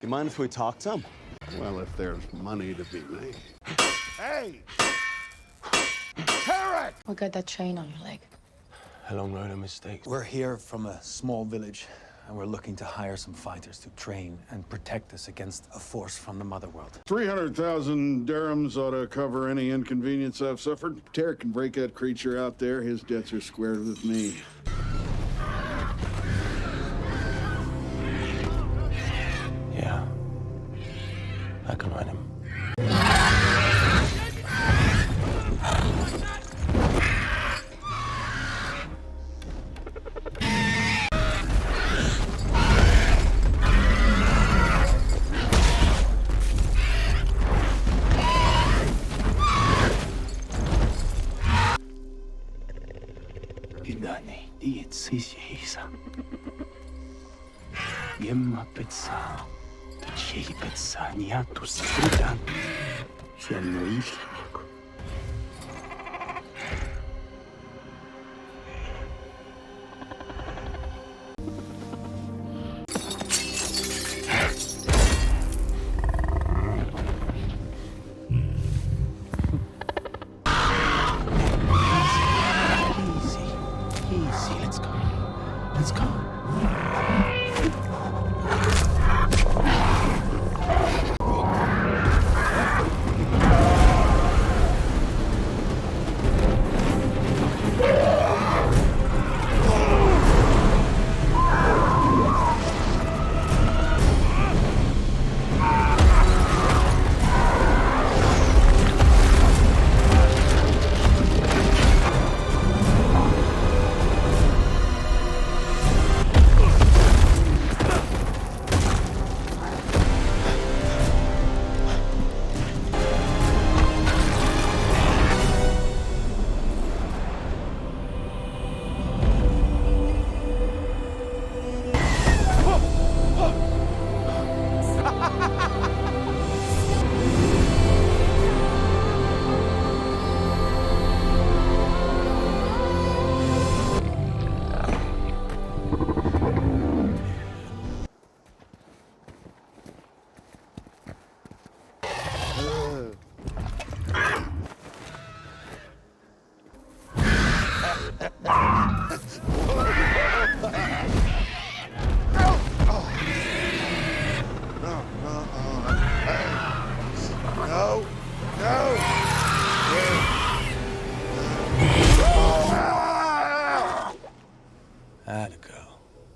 You mind if we talk to him? Well, if there's money to be made. Hey! Carrot! What got that chain on your leg? A long road of mistakes. We're here from a small village, and we're looking to hire some fighters to train and protect us against a force from the Motherworld. 300,000 dirhams ought to cover any inconvenience I've suffered. Terror can break that creature out there. His debts are squared with me. Yeah. I can run him. Idani diet sisihisa. Yemma pezza. Tuchei pezza niatu sfrutan. Siano il